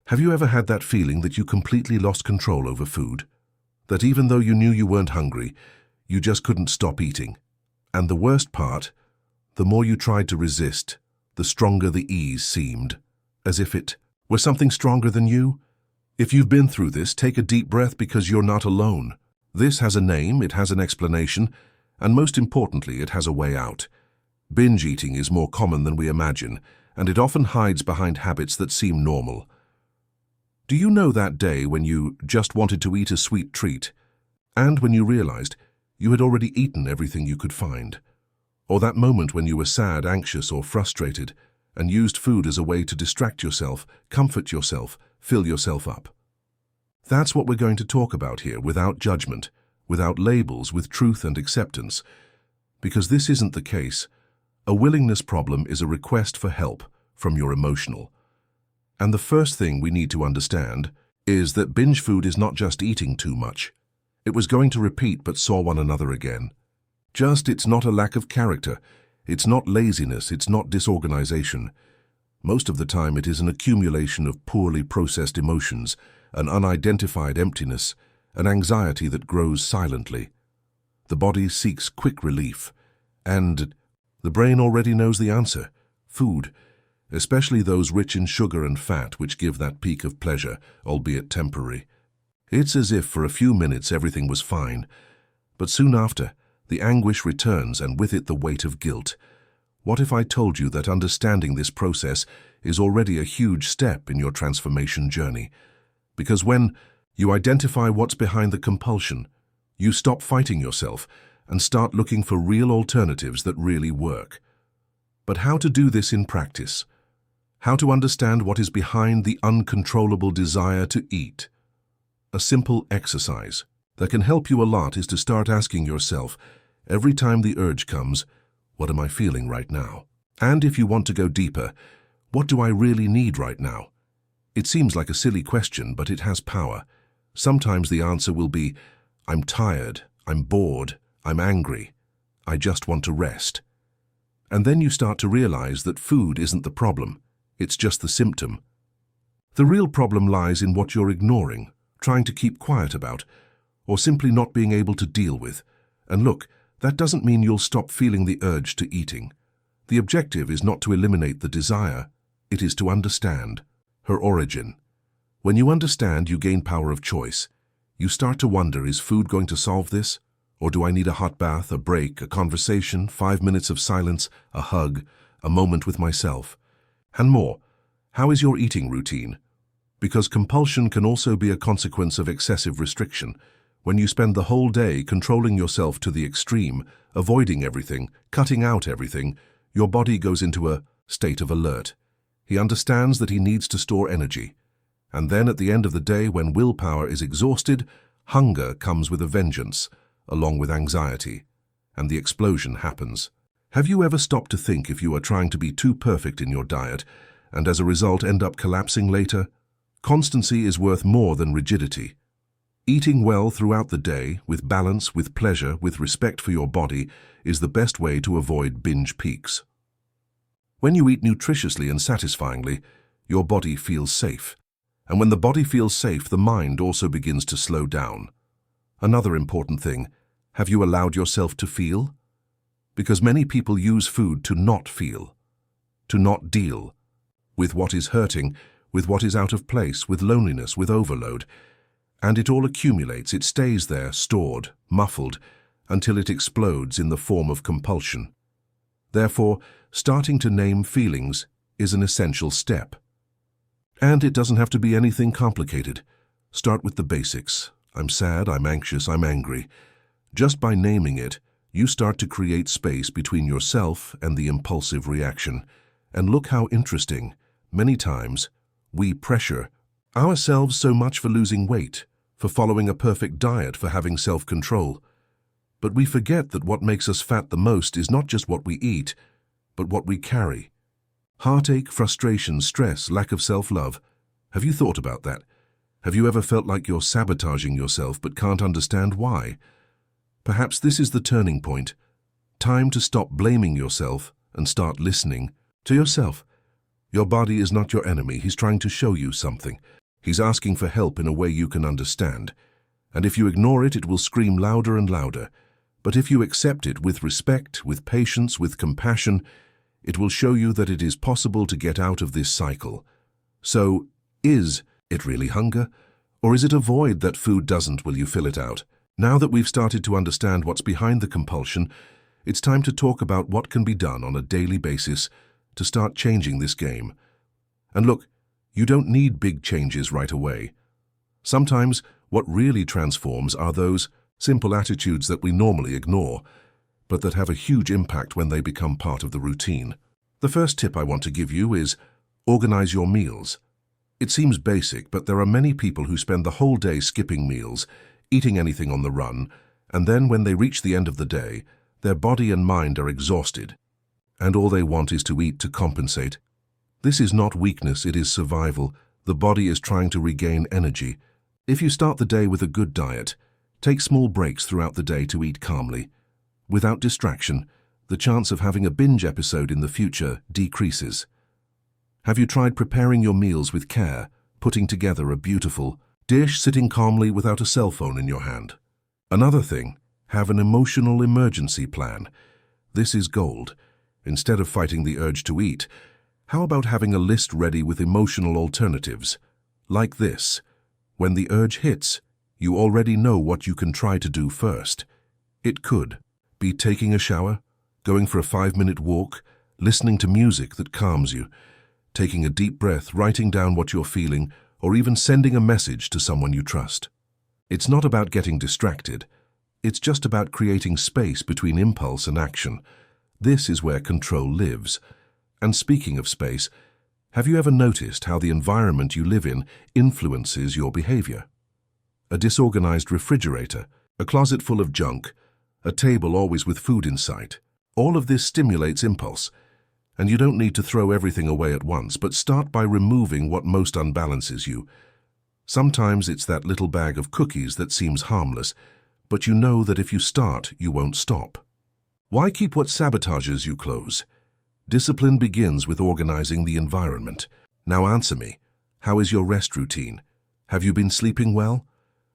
Have you ever had that feeling that you completely lost control over food? That even though you knew you weren't hungry, you just couldn't stop eating? And the worst part, the more you tried to resist, the stronger the ease seemed, as if it were something stronger than you. If you've been through this, take a deep breath because you're not alone. This has a name, it has an explanation, and most importantly, it has a way out. Binge eating is more common than we imagine, and it often hides behind habits that seem normal. Do you know that day when you just wanted to eat a sweet treat, and when you realized you had already eaten everything you could find? Or that moment when you were sad, anxious, or frustrated, and used food as a way to distract yourself, comfort yourself, fill yourself up? That's what we're going to talk about here, without judgment, without labels, with truth and acceptance. Because this isn't the case. A willingness problem is a request for help from your emotional. And the first thing we need to understand is that binge food is not just eating too much. It was going to repeat but saw one another again. It's not a lack of character. It's not laziness. It's not disorganization. Most of the time it is an accumulation of poorly processed emotions, an unidentified emptiness, an anxiety that grows silently. The body seeks quick relief, and the brain already knows the answer: food. Especially those rich in sugar and fat which give that peak of pleasure, albeit temporary. It's as if for a few minutes everything was fine, but soon after, the anguish returns and with it the weight of guilt. What if I told you that understanding this process is already a huge step in your transformation journey? Because when you identify what's behind the compulsion, you stop fighting yourself and start looking for real alternatives that really work. But how to do this in practice? How to understand what is behind the uncontrollable desire to eat? A simple exercise that can help you a lot is to start asking yourself, every time the urge comes, what am I feeling right now? And if you want to go deeper, what do I really need right now? It seems like a silly question, but it has power. Sometimes the answer will be, I'm tired, I'm bored, I'm angry, I just want to rest. And then you start to realize that food isn't the problem. It's just the symptom. The real problem lies in what you're ignoring, trying to keep quiet about, or simply not being able to deal with. And look, that doesn't mean you'll stop feeling the urge to eating. The objective is not to eliminate the desire, it is to understand her origin. When you understand, you gain power of choice. You start to wonder, is food going to solve this? Or do I need a hot bath, a break, a conversation, 5 minutes of silence, a hug, a moment with myself? And more, how is your eating routine? Because compulsion can also be a consequence of excessive restriction. When you spend the whole day controlling yourself to the extreme, avoiding everything, cutting out everything, your body goes into a state of alert. He understands that he needs to store energy. And then at the end of the day, when willpower is exhausted, hunger comes with a vengeance, along with anxiety, and the explosion happens. Have you ever stopped to think if you are trying to be too perfect in your diet, and as a result end up collapsing later? Constancy is worth more than rigidity. Eating well throughout the day, with balance, with pleasure, with respect for your body, is the best way to avoid binge peaks. When you eat nutritiously and satisfyingly, your body feels safe. And when the body feels safe, the mind also begins to slow down. Another important thing, have you allowed yourself to feel? Because many people use food to not feel, to not deal with what is hurting, with what is out of place, with loneliness, with overload. And it all accumulates, it stays there, stored, muffled, until it explodes in the form of compulsion. Therefore, starting to name feelings is an essential step. And it doesn't have to be anything complicated. Start with the basics. I'm sad, I'm anxious, I'm angry. Just by naming it, you start to create space between yourself and the impulsive reaction. And look how interesting, many times, we pressure ourselves so much for losing weight, for following a perfect diet, for having self-control. But we forget that what makes us fat the most is not just what we eat, but what we carry. Heartache, frustration, stress, lack of self-love. Have you thought about that? Have you ever felt like you're sabotaging yourself but can't understand why? Perhaps this is the turning point. Time to stop blaming yourself and start listening to yourself. Your body is not your enemy. He's trying to show you something. He's asking for help in a way you can understand. And if you ignore it, it will scream louder and louder. But if you accept it with respect, with patience, with compassion, it will show you that it is possible to get out of this cycle. So, is it really hunger? Or is it a void that food doesn't? Will you fill it out? Now that we've started to understand what's behind the compulsion, it's time to talk about what can be done on a daily basis to start changing this game. And look, you don't need big changes right away. Sometimes what really transforms are those simple attitudes that we normally ignore, but that have a huge impact when they become part of the routine. The first tip I want to give you is organize your meals. It seems basic, but there are many people who spend the whole day skipping meals, eating anything on the run, and then when they reach the end of the day, their body and mind are exhausted, and all they want is to eat to compensate. This is not weakness, it is survival. The body is trying to regain energy. If you start the day with a good diet, take small breaks throughout the day to eat calmly. Without distraction, the chance of having a binge episode in the future decreases. Have you tried preparing your meals with care, putting together a beautiful dish, sitting calmly without a cell phone in your hand? Another thing, have an emotional emergency plan. This is gold. Instead of fighting the urge to eat, how about having a list ready with emotional alternatives? Like this: when the urge hits, you already know what you can try to do first. It could be taking a shower, going for a 5-minute walk, listening to music that calms you, taking a deep breath, writing down what you're feeling, or even sending a message to someone you trust. It's not about getting distracted. It's just about creating space between impulse and action. This is where control lives. And speaking of space, have you ever noticed how the environment you live in influences your behavior? A disorganized refrigerator, a closet full of junk, a table always with food in sight. All of this stimulates impulse. And you don't need to throw everything away at once, but start by removing what most unbalances you. Sometimes it's that little bag of cookies that seems harmless, but you know that if you start, you won't stop. Why keep what sabotages you close? Discipline begins with organizing the environment. Now answer me, how is your rest routine? Have you been sleeping well?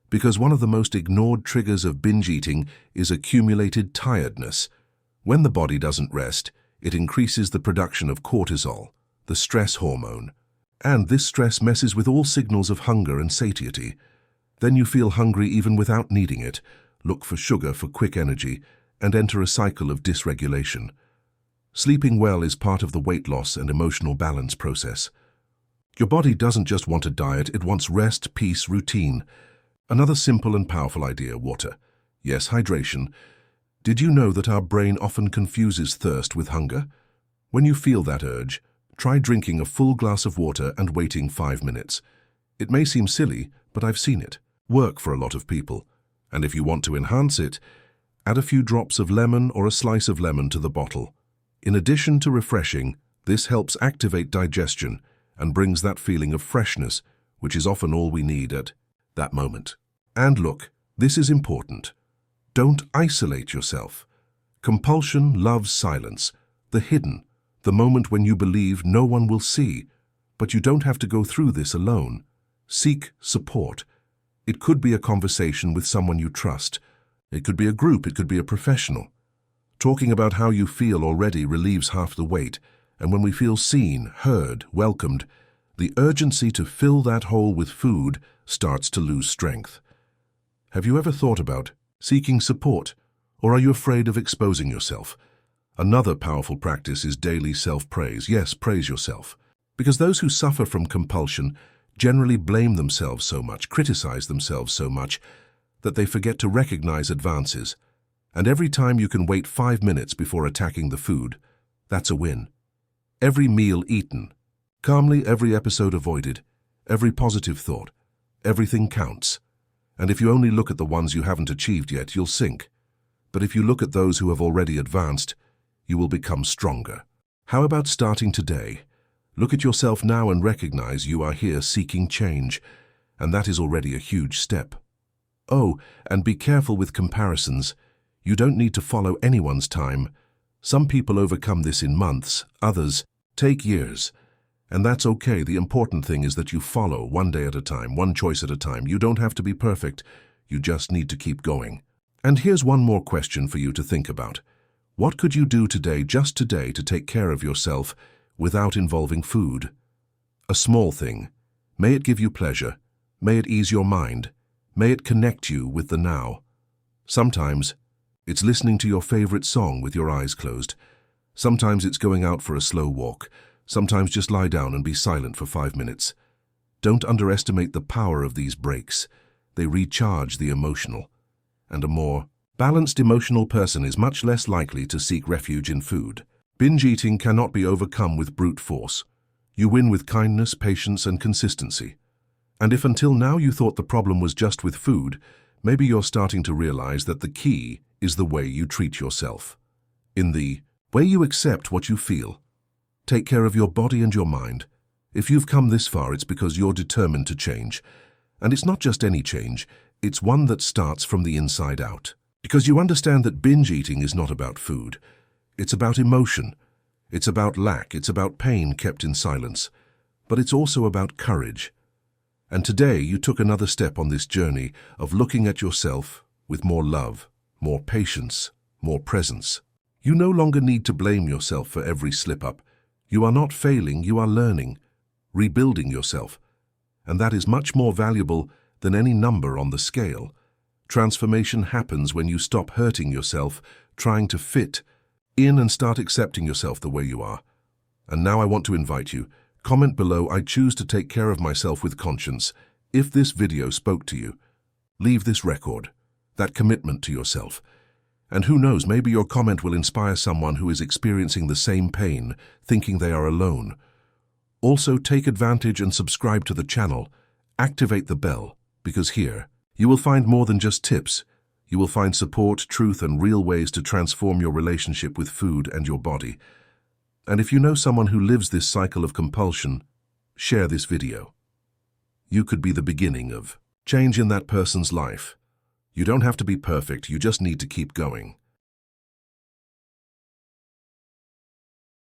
Because one of the most ignored triggers of binge eating is accumulated tiredness. When the body doesn't rest, it increases the production of cortisol, the stress hormone. And this stress messes with all signals of hunger and satiety. Then you feel hungry even without needing it, look for sugar for quick energy, and enter a cycle of dysregulation. Sleeping well is part of the weight loss and emotional balance process. Your body doesn't just want a diet, it wants rest, peace, routine. Another simple and powerful idea: water. Yes, hydration. Did you know that our brain often confuses thirst with hunger? When you feel that urge, try drinking a full glass of water and waiting 5 minutes. It may seem silly, but I've seen it work for a lot of people. And if you want to enhance it, add a few drops of lemon or a slice of lemon to the bottle. In addition to refreshing, this helps activate digestion and brings that feeling of freshness, which is often all we need at that moment. And look, this is important. Don't isolate yourself. Compulsion loves silence, the hidden, the moment when you believe no one will see. But you don't have to go through this alone. Seek support. It could be a conversation with someone you trust. It could be a group, it could be a professional. Talking about how you feel already relieves half the weight, and when we feel seen, heard, welcomed, the urgency to fill that hole with food starts to lose strength. Have you ever thought about seeking support, or are you afraid of exposing yourself? Another powerful practice is daily self-praise. Yes, praise yourself. Because those who suffer from compulsion generally blame themselves so much, criticize themselves so much, that they forget to recognize advances. And every time you can wait 5 minutes before attacking the food, that's a win. Every meal eaten, calmly, every episode avoided, every positive thought, everything counts. And if you only look at the ones you haven't achieved yet, you'll sink. But if you look at those who have already advanced, you will become stronger. How about starting today? Look at yourself now and recognize you are here seeking change, and that is already a huge step. Oh, and be careful with comparisons. You don't need to follow anyone's time. Some people overcome this in months, others take years. And that's okay. The important thing is that you follow one day at a time, one choice at a time. You don't have to be perfect. You just need to keep going. And here's one more question for you to think about. What could you do today, just today, to take care of yourself without involving food? A small thing. May it give you pleasure. May it ease your mind. May it connect you with the now. Sometimes it's listening to your favorite song with your eyes closed. Sometimes it's going out for a slow walk. Sometimes just lie down and be silent for 5 minutes. Don't underestimate the power of these breaks. They recharge the emotional. And a more balanced emotional person is much less likely to seek refuge in food. Binge eating cannot be overcome with brute force. You win with kindness, patience, and consistency. And if until now you thought the problem was just with food, maybe you're starting to realize that the key is the way you treat yourself. In the way you accept what you feel. Take care of your body and your mind. If you've come this far, it's because you're determined to change. And it's not just any change, it's one that starts from the inside out. Because you understand that binge eating is not about food. It's about emotion. It's about lack. It's about pain kept in silence. But it's also about courage. And today you took another step on this journey of looking at yourself with more love, more patience, more presence. You no longer need to blame yourself for every slip-up. You are not failing, you are learning, rebuilding yourself. And that is much more valuable than any number on the scale. Transformation happens when you stop hurting yourself, trying to fit in and start accepting yourself the way you are. And now I want to invite you. Comment below, I choose to take care of myself with conscience. If this video spoke to you, leave this record, that commitment to yourself. And who knows, maybe your comment will inspire someone who is experiencing the same pain, thinking they are alone. Also, take advantage and subscribe to the channel. Activate the bell, because here, you will find more than just tips. You will find support, truth, and real ways to transform your relationship with food and your body. And if you know someone who lives this cycle of compulsion, share this video. You could be the beginning of change in that person's life. You don't have to be perfect, you just need to keep going.